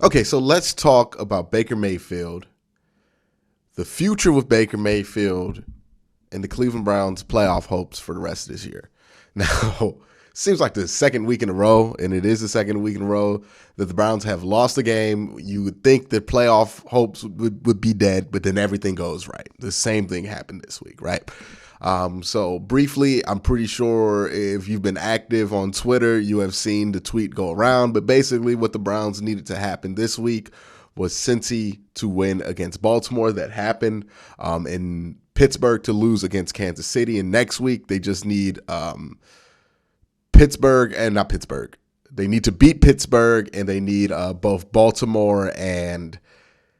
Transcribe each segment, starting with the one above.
Okay, so let's talk about Baker Mayfield, the future with Baker Mayfield, and the Cleveland Browns' playoff hopes for the rest of this year. Now, seems like the second week in a row, and it is the second week in a row that the Browns have lost a game. You would think that playoff hopes would be dead, but then everything goes right. The same thing happened this week, right? So briefly, I'm pretty sure if you've been active on Twitter, you have seen the tweet go around. But basically, what the Browns needed to happen this week was Cincy to win against Baltimore. That happened. In Pittsburgh to lose against Kansas City. And next week, they just need They need to beat Pittsburgh, and they need both Baltimore and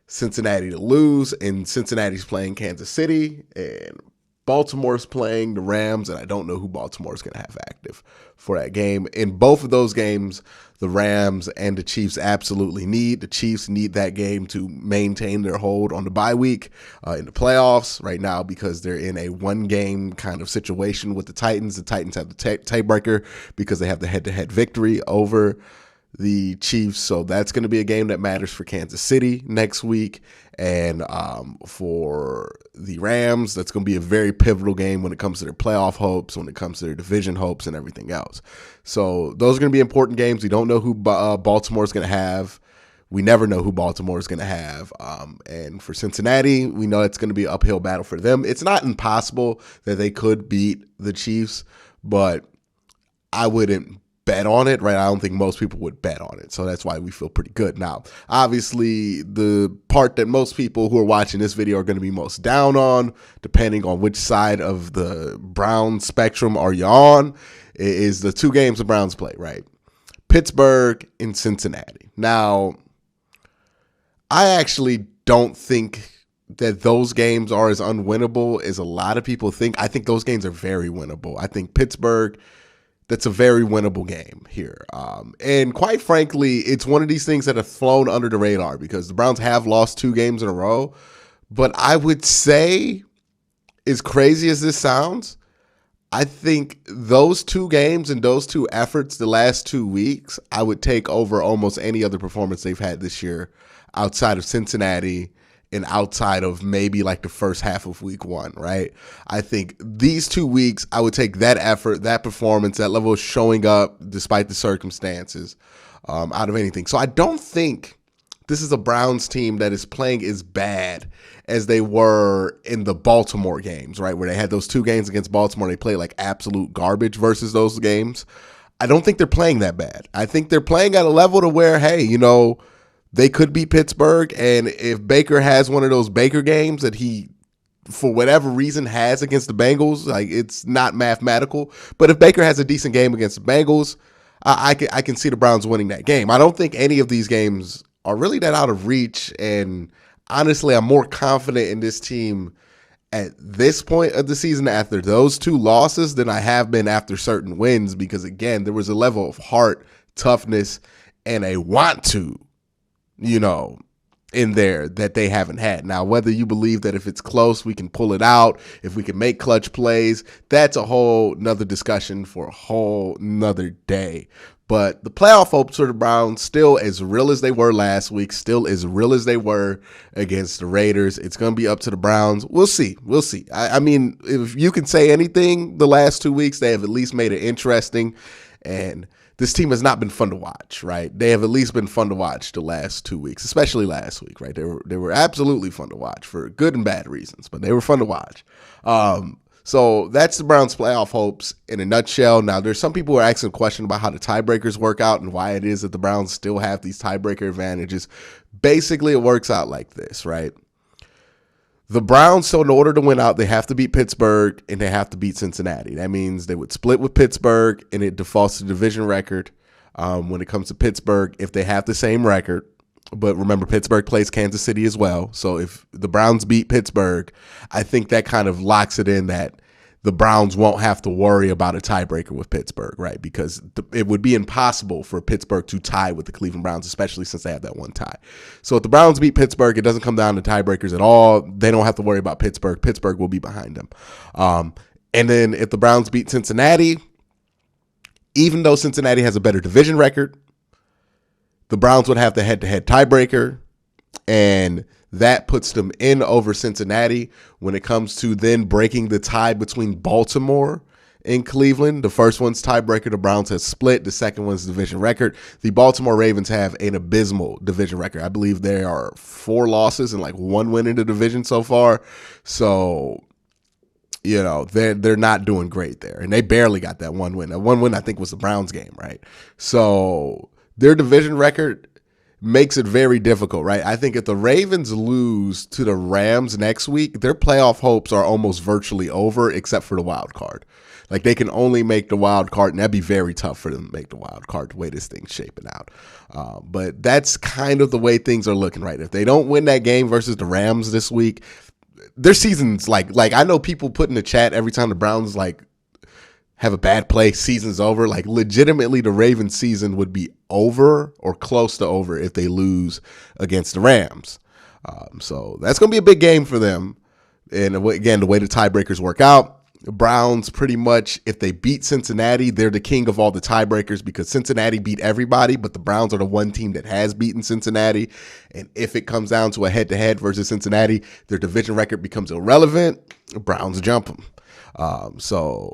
Cincinnati to lose. And Cincinnati's playing Kansas City, and Baltimore's playing the Rams, and I don't know who Baltimore's going to have active for that game. In both of those games, the Rams and the Chiefs absolutely need. The Chiefs need that game to maintain their hold on the bye week in the playoffs right now because they're in a one-game kind of situation with the Titans. The Titans have the tiebreaker because they have the head-to-head victory over the Chiefs. So that's going to be a game that matters for Kansas City next week. And for the Rams, that's going to be a very pivotal game when it comes to their playoff hopes, when it comes to their division hopes and everything else. So those are going to be important games. We don't know who Baltimore is going to have. We never know who Baltimore is going to have. And for Cincinnati, we know it's going to be an uphill battle for them. It's not impossible that they could beat the Chiefs, but I wouldn't bet on it, right? I don't think most people would bet on it. So that's why we feel pretty good. Now, obviously, the part that most people who are watching this video are going to be most down on, depending on which side of the Browns spectrum are you on, is the two games the Browns play, right? Pittsburgh and Cincinnati. Now, I actually don't think that those games are as unwinnable as a lot of people think. I think those games are very winnable. I think Pittsburgh, that's a very winnable game here. And quite frankly, it's one of these things that have flown under the radar because the Browns have lost 2 games in a row. But I would say, as crazy as this sounds, I think those 2 games and those 2 efforts the last 2 weeks, I would take over almost any other performance they've had this year outside of Cincinnati and outside of maybe like the first half of week 1, right? I think these 2 weeks, I would take that effort, that performance, that level of showing up despite the circumstances out of anything. So I don't think this is a Browns team that is playing as bad as they were in the Baltimore games, right? Where they had those 2 games against Baltimore. They played like absolute garbage versus those games. I don't think they're playing that bad. I think they're playing at a level to where, hey, they could beat Pittsburgh, and if Baker has one of those Baker games that he, for whatever reason, has against the Bengals, like it's not mathematical, but if Baker has a decent game against the Bengals, I can see the Browns winning that game. I don't think any of these games are really that out of reach, and honestly, I'm more confident in this team at this point of the season after those 2 losses than I have been after certain wins because, again, there was a level of heart, toughness, and a want to, in there that they haven't had. Now, whether you believe that if it's close, we can pull it out, if we can make clutch plays, that's a whole nother discussion for a whole nother day. But the playoff hopes for the Browns still as real as they were last week, still as real as they were against the Raiders. It's going to be up to the Browns. We'll see. We'll see. I mean, if you can say anything the last 2 weeks, they have at least made it interesting. And this team has not been fun to watch, right? They have at least been fun to watch the last 2 weeks, especially last week, right? They were absolutely fun to watch for good and bad reasons, but they were fun to watch. So that's the Browns' playoff hopes in a nutshell. Now, there's some people who are asking a question about how the tiebreakers work out and why it is that the Browns still have these tiebreaker advantages. Basically, it works out like this, right? The Browns, so in order to win out, they have to beat Pittsburgh and they have to beat Cincinnati. That means they would split with Pittsburgh and it defaults to division record when it comes to Pittsburgh if they have the same record. But remember, Pittsburgh plays Kansas City as well. So if the Browns beat Pittsburgh, I think that kind of locks it in that the Browns won't have to worry about a tiebreaker with Pittsburgh, right? Because it would be impossible for Pittsburgh to tie with the Cleveland Browns, especially since they have that one tie. So if the Browns beat Pittsburgh, it doesn't come down to tiebreakers at all. They don't have to worry about Pittsburgh. Pittsburgh will be behind them. And then if the Browns beat Cincinnati, even though Cincinnati has a better division record, the Browns would have the head-to-head tiebreaker, and that puts them in over Cincinnati when it comes to then breaking the tie between Baltimore and Cleveland. The first one's tiebreaker. The Browns have split. The second one's division record. The Baltimore Ravens have an abysmal division record. I believe there are 4 losses and like 1 win in the division so far. So, you know, they're not doing great there. And they barely got that 1 win. That 1 win, I think, was the Browns game, right? So their division record makes it very difficult, right? I think if the Ravens lose to the Rams next week, their playoff hopes are almost virtually over, except for the wild card. Like, they can only make the wild card, and that'd be very tough for them to make the wild card the way this thing's shaping out. But that's kind of the way things are looking, right? If they don't win that game versus the Rams this week, their season's like I know people put in the chat every time the Browns like have a bad play, season's over. Like, legitimately, the Ravens season would be over or close to over if they lose against the Rams. So that's going to be a big game for them. And again, the way the tiebreakers work out, the Browns pretty much, if they beat Cincinnati, they're the king of all the tiebreakers because Cincinnati beat everybody, but the Browns are the one team that has beaten Cincinnati. And if it comes down to a head-to-head versus Cincinnati, their division record becomes irrelevant. The Browns jump them. So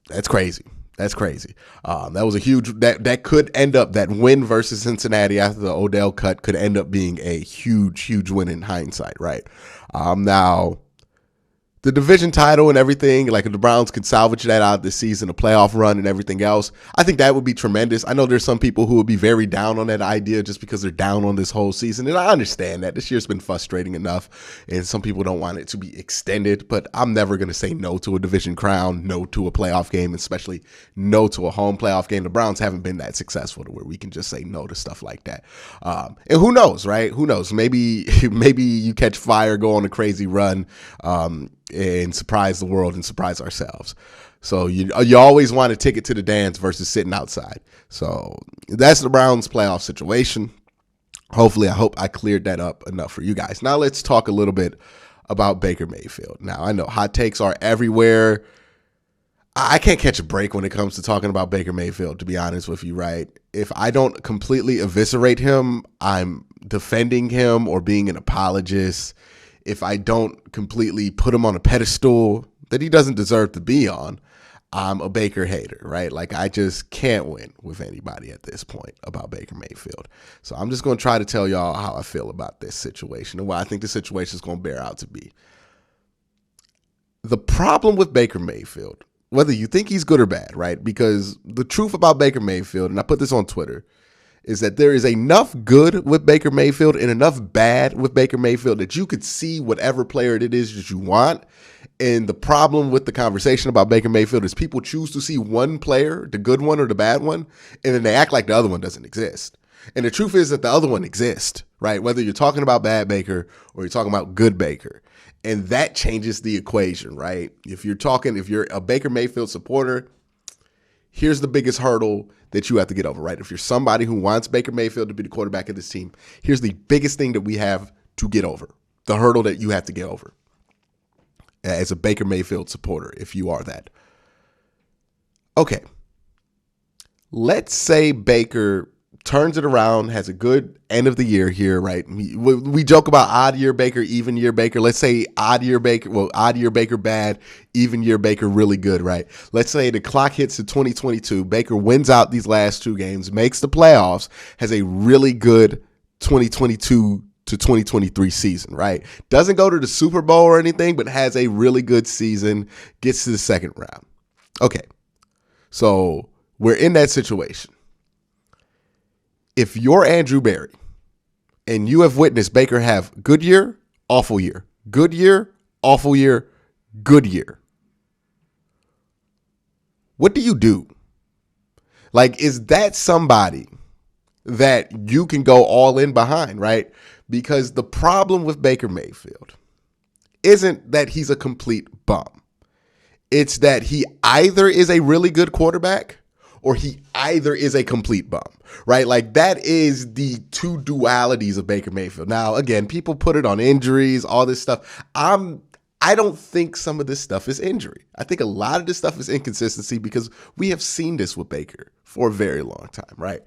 that's crazy. That's crazy. That was a huge, that could end up, that win versus Cincinnati after the Odell cut could end up being a huge, huge win in hindsight, right? Now, the division title and everything, like if the Browns could salvage that out this season, a playoff run and everything else, I think that would be tremendous. I know there's some people who would be very down on that idea just because they're down on this whole season. And I understand that this year's been frustrating enough and some people don't want it to be extended, but I'm never going to say no to a division crown, no to a playoff game, especially no to a home playoff game. The Browns haven't been that successful to where we can just say no to stuff like that. And who knows, right? Who knows? Maybe you catch fire, go on a crazy run, and surprise the world and surprise ourselves. So you always want a ticket to the dance versus sitting outside. So that's the Browns playoff situation. Hopefully, I hope I cleared that up enough for you guys. Now let's talk a little bit about Baker Mayfield. Now, I know hot takes are everywhere. I can't catch a break when it comes to talking about Baker Mayfield, to be honest with you, right? If I don't completely eviscerate him, I'm defending him or being an apologist. If I don't completely put him on a pedestal that he doesn't deserve to be on, I'm a Baker hater, right? Like, I just can't win with anybody at this point about Baker Mayfield. So I'm just going to try to tell y'all how I feel about this situation and what I think the situation is going to bear out to be. The problem with Baker Mayfield, whether you think he's good or bad, right? Because the truth about Baker Mayfield, and I put this on Twitter, is that there is enough good with Baker Mayfield and enough bad with Baker Mayfield that you could see whatever player it is that you want. And the problem with the conversation about Baker Mayfield is people choose to see one player, the good one or the bad one, and then they act like the other one doesn't exist. And the truth is that the other one exists, right? Whether you're talking about bad Baker or you're talking about good Baker. And that changes the equation, right? If you're a Baker Mayfield supporter, here's the biggest hurdle that you have to get over, right? If you're somebody who wants Baker Mayfield to be the quarterback of this team, here's the biggest thing that we have to get over, the hurdle that you have to get over as a Baker Mayfield supporter, if you are that. Okay, let's say Baker turns it around, has a good end of the year here, right? We joke about odd year Baker, even year Baker. Let's say odd year Baker bad, even year Baker really good, right? Let's say the clock hits to 2022. Baker wins out these last 2 games, makes the playoffs, has a really good 2022 to 2023 season, right? Doesn't go to the Super Bowl or anything, but has a really good season, gets to the second round. Okay, so we're in that situation. If you're Andrew Berry and you have witnessed Baker have good year, awful year, good year, awful year, good year, what do you do? Like, is that somebody that you can go all in behind, right? Because the problem with Baker Mayfield isn't that he's a complete bum. It's that he either is a really good quarterback or he either is a complete bum, right? Like, that is the two dualities of Baker Mayfield. Now, again, people put it on injuries, all this stuff. I'm I don't think some of this stuff is injury. I think a lot of this stuff is inconsistency because we have seen this with Baker for a very long time, right?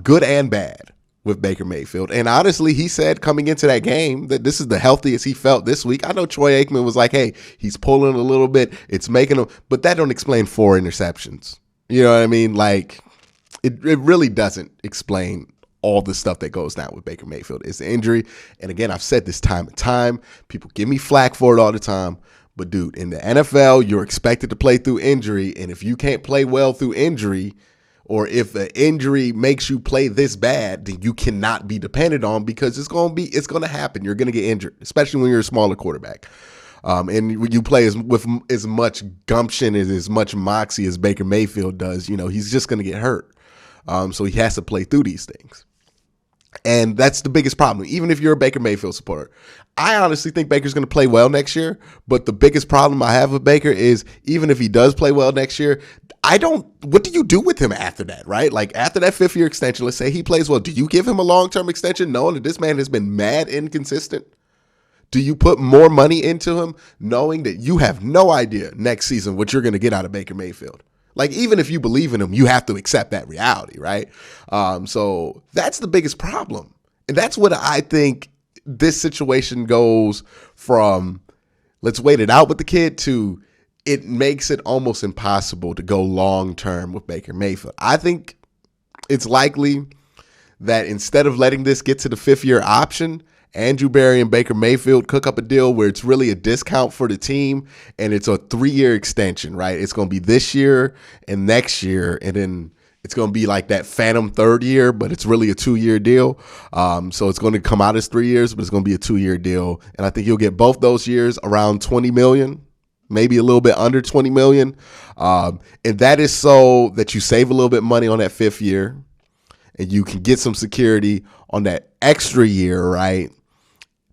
Good and bad with Baker Mayfield. And honestly, he said coming into that game that this is the healthiest he felt this week. I know Troy Aikman was like, hey, he's pulling a little bit. It's making him, but that don't explain 4 interceptions. You know what I mean? Like, it really doesn't explain all the stuff that goes down with Baker Mayfield. It's the injury. And again, I've said this time and time. People give me flack for it all the time. But dude, in the NFL, you're expected to play through injury. And if you can't play well through injury, or if an injury makes you play this bad, then you cannot be depended on because it's going to happen. You're going to get injured, especially when you're a smaller quarterback. And when you play with as much gumption and as much moxie as Baker Mayfield does, he's just going to get hurt. So he has to play through these things. And that's the biggest problem. Even if you're a Baker Mayfield supporter, I honestly think Baker's going to play well next year. But the biggest problem I have with Baker is even if he does play well next year, what do you do with him after that, right? Like after that 5th-year extension, let's say he plays well. Do you give him a long-term extension knowing that this man has been mad inconsistent? Do you put more money into him knowing that you have no idea next season what you're going to get out of Baker Mayfield? Like, even if you believe in him, you have to accept that reality, right? So that's the biggest problem. And that's what I think this situation goes from let's wait it out with the kid to it makes it almost impossible to go long-term with Baker Mayfield. I think it's likely that instead of letting this get to the 5th-year option, Andrew Berry and Baker Mayfield cook up a deal where it's really a discount for the team and it's a 3-year extension, right? It's going to be this year and next year, and then it's going to be like that phantom 3rd year, but it's really a 2-year deal. So it's going to come out as 3 years, but it's going to be a 2-year deal. And I think you'll get both those years around $20 million, maybe a little bit under $20 million. And that is so that you save a little bit of money on that 5th year and you can get some security on that extra year, right?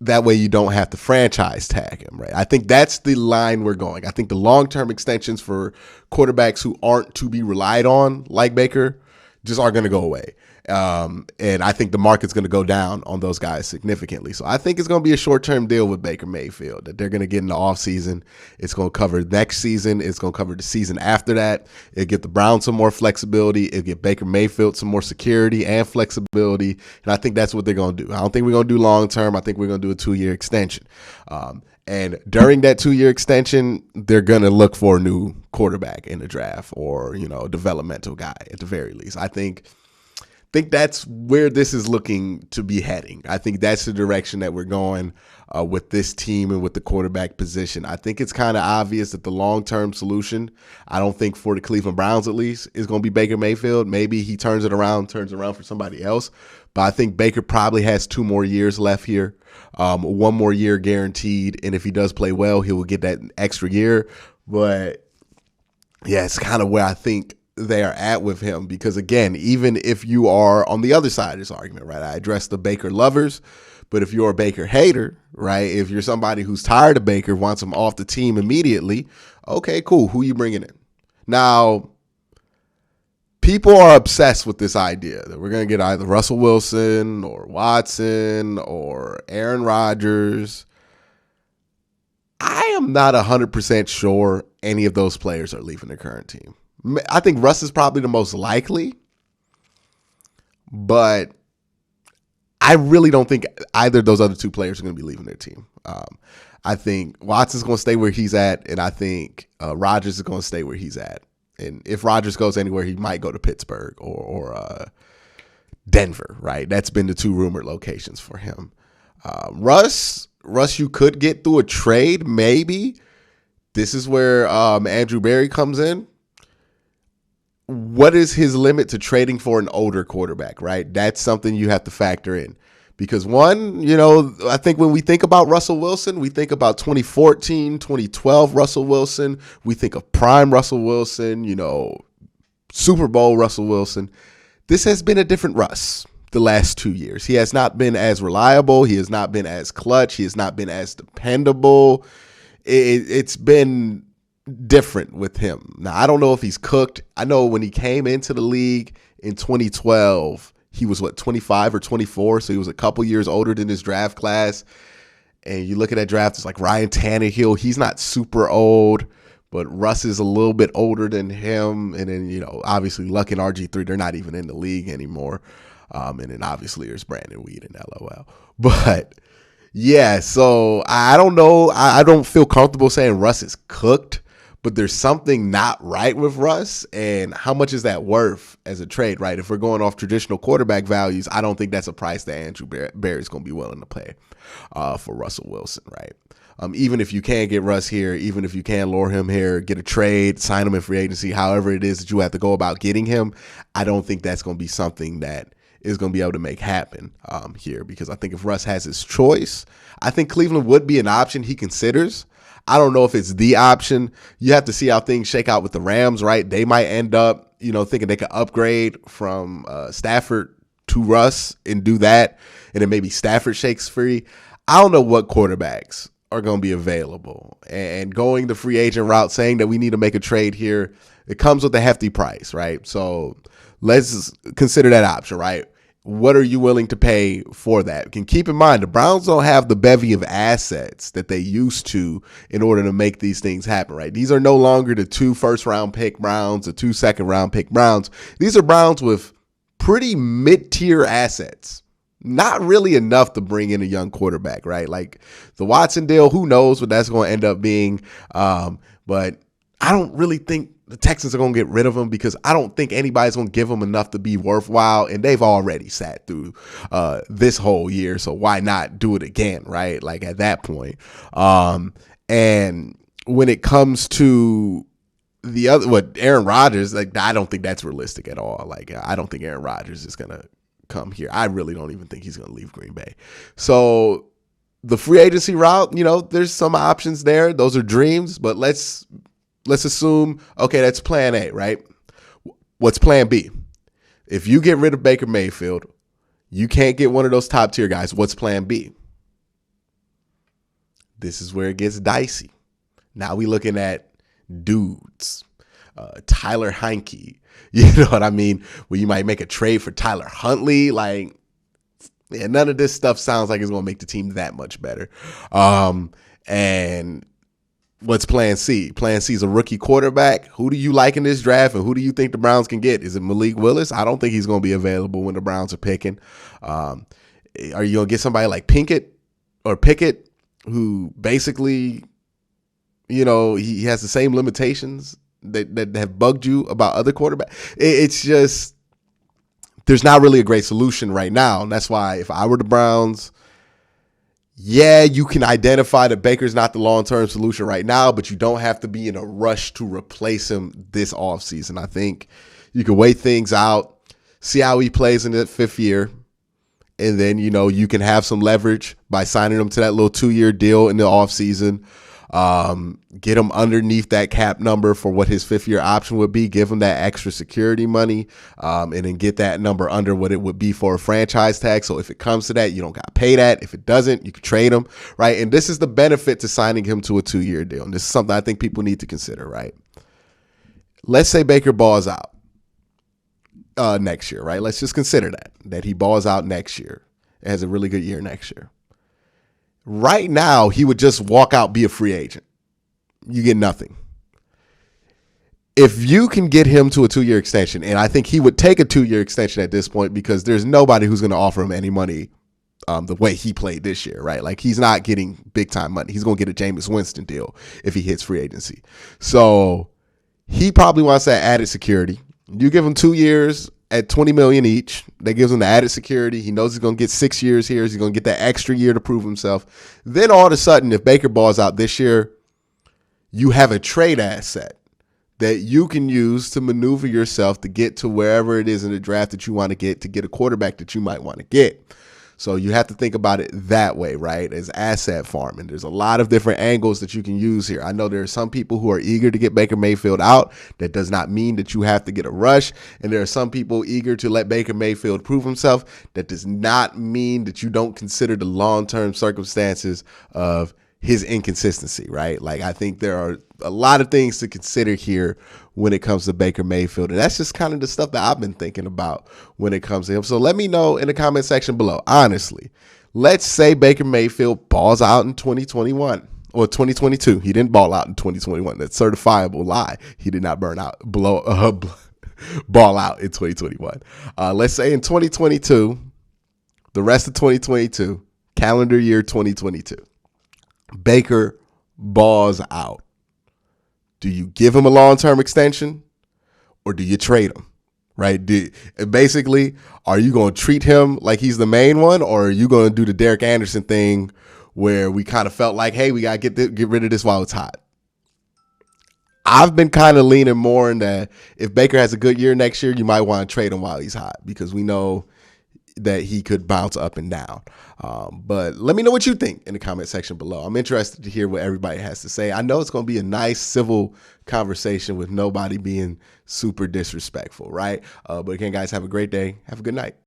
That way you don't have to franchise tag him, right? I think that's the line we're going. I think the long-term extensions for quarterbacks who aren't to be relied on, like Baker, just aren't going to go away. And I think the market's going to go down on those guys significantly. So I think it's going to be a short-term deal with Baker Mayfield that they're going to get in the offseason. It's going to cover next season. It's going to cover the season after that. It'll get the Browns some more flexibility. It'll get Baker Mayfield some more security and flexibility. And I think that's what they're going to do. I don't think we're going to do long-term. I think we're going to do a 2-year extension. And during that 2-year extension, they're going to look for a new quarterback in the draft or, a developmental guy at the very least. I think that's where this is looking to be heading. I think that's the direction that we're going with this team and with the quarterback position. I think it's kind of obvious that the long-term solution, I don't think for the Cleveland Browns at least, is going to be Baker Mayfield. Maybe he turns around for somebody else. But I think Baker probably has 2 more years left here, 1 more year guaranteed. And if he does play well, he will get that extra year. But yeah, it's kind of where I think they are at with him because, again, even if you are on the other side of this argument, right, I address the Baker lovers, but if you're a Baker hater, right, if you're somebody who's tired of Baker, wants him off the team immediately, okay, cool, who you bringing in? Now, people are obsessed with this idea that we're going to get either Russell Wilson or Watson or Aaron Rodgers. I am not 100% sure any of those players are leaving their current team. I think Russ is probably the most likely, but I really don't think either of those other 2 players are going to be leaving their team. I think Watson's going to stay where he's at, and I think Rodgers is going to stay where he's at. And if Rodgers goes anywhere, he might go to Pittsburgh or Denver, right? That's been the 2 rumored locations for him. Russ, you could get through a trade, maybe. This is where Andrew Berry comes in. What is his limit to trading for an older quarterback, right? That's something you have to factor in. Because one, I think when we think about Russell Wilson, we think about 2014, 2012 Russell Wilson. We think of prime Russell Wilson, Super Bowl Russell Wilson. This has been a different Russ the last 2 years. He has not been as reliable. He has not been as clutch. He has not been as dependable. It's been different with him. Now, I don't know if he's cooked. I know when he came into the league in 2012, he was 25 or 24, so he was a couple years older than his draft class. And you look at that draft, it's like Ryan Tannehill. He's not super old, but Russ is a little bit older than him. And then, obviously Luck and RG3, they're not even in the league anymore. And then obviously there's Brandon Weed and LOL. But yeah, so I don't know. I don't feel comfortable saying Russ is cooked, but there's something not right with Russ. And how much is that worth as a trade, right? If we're going off traditional quarterback values, I don't think that's a price that Andrew Berry's going to be willing to pay for Russell Wilson, right? Even if you can get Russ here, even if you can lure him here, get a trade, sign him in free agency, however it is that you have to go about getting him, I don't think that's going to be something that is going to be able to make happen here, because I think if Russ has his choice, I think Cleveland would be an option he considers. I don't know if it's the option. You have to see how things shake out with the Rams, right? They might end up, thinking they could upgrade from Stafford to Russ and do that, and then maybe Stafford shakes free. I don't know what quarterbacks are going to be available. And going the free agent route, saying that we need to make a trade here, it comes with a hefty price, right? So let's consider that option, right? What are you willing to pay for that? Can keep in mind, the Browns don't have the bevy of assets that they used to in order to make these things happen, right? These are no longer the 2 first-round pick Browns, the 2 second-round pick Browns. These are Browns with pretty mid-tier assets. Not really enough to bring in a young quarterback, right? Like the Watson deal, who knows what that's going to end up being. But I don't really think the Texans are going to get rid of him, because I don't think anybody's going to give him enough to be worthwhile. And they've already sat through this whole year. So why not do it again, right? Like at that point. And when it comes to the other, Aaron Rodgers, like I don't think that's realistic at all. Like I don't think Aaron Rodgers is going to come here. I really don't even think he's going to leave Green Bay. So the free agency route, there's some options there. Those are dreams, but let's assume, okay, that's plan A, right? What's plan B? If you get rid of Baker Mayfield, you can't get one of those top tier guys. What's plan B? This is where it gets dicey. Now we looking at dudes. Tyler Heineke, you know what I mean? Where you might make a trade for Tyler Huntley. Like, yeah, none of this stuff sounds like it's going to make the team that much better. And what's plan C? Plan C is a rookie quarterback. Who do you like in this draft, and who do you think the Browns can get? Is it Malik Willis? I don't think he's going to be available when the Browns are picking. Are you going to get somebody like Pickett, who basically, he has the same limitations that have bugged you about other quarterbacks? It's just, there's not really a great solution right now. And that's why if I were the Browns, yeah, you can identify that Baker's not the long-term solution right now, but you don't have to be in a rush to replace him this offseason. I think you can wait things out, see how he plays in that 5th year, and then, you can have some leverage by signing him to that little 2-year deal in the offseason. Get him underneath that cap number for what his 5th year option would be, give him that extra security money, and then get that number under what it would be for a franchise tag. So if it comes to that, you don't got to pay that. If it doesn't, you can trade him, right? And this is the benefit to signing him to a 2-year deal. And this is something I think people need to consider, right? Let's say Baker balls out next year, right? Let's just consider that he balls out next year, has a really good year next year. Right now, he would just walk out, be a free agent. You get nothing. If you can get him to a 2-year extension, and I think he would take a 2-year extension at this point, because there's nobody who's going to offer him any money the way he played this year, right? Like, he's not getting big time money. He's going to get a Jameis Winston deal if he hits free agency. So he probably wants that added security. You give him 2 years at $20 million each. That gives him the added security. He knows he's going to get 6 years here. He's going to get that extra year to prove himself. Then all of a sudden, if Baker balls out this year, you have a trade asset that you can use to maneuver yourself to get to wherever it is in the draft that you want to get a quarterback that you might want to get. So you have to think about it that way, right? As asset farming. There's a lot of different angles that you can use here. I know there are some people who are eager to get Baker Mayfield out. That does not mean that you have to get a rush. And there are some people eager to let Baker Mayfield prove himself. That does not mean that you don't consider the long-term circumstances of his inconsistency, right? Like, I think there are a lot of things to consider here when it comes to Baker Mayfield. And that's just kind of the stuff that I've been thinking about when it comes to him. So let me know in the comment section below. Honestly, Let's say Baker Mayfield balls out in 2021 or 2022. He didn't ball out in 2021. That's certifiable lie. He did not ball out in 2021. Let's say in 2022, the rest of 2022, calendar year 2022, Baker balls out. Do you give him a long-term extension or do you trade him? Right? Basically, are you going to treat him like he's the main one, or are you going to do the Derek Anderson thing where we kind of felt like, hey, we got to get rid of this while it's hot? I've been kind of leaning more in that if Baker has a good year next year, you might want to trade him while he's hot because we know that he could bounce up and down. But let me know what you think in the comment section below. I'm interested to hear what everybody has to say. I know it's going to be a nice civil conversation with nobody being super disrespectful, right? But again, guys, have a great day. Have a good night.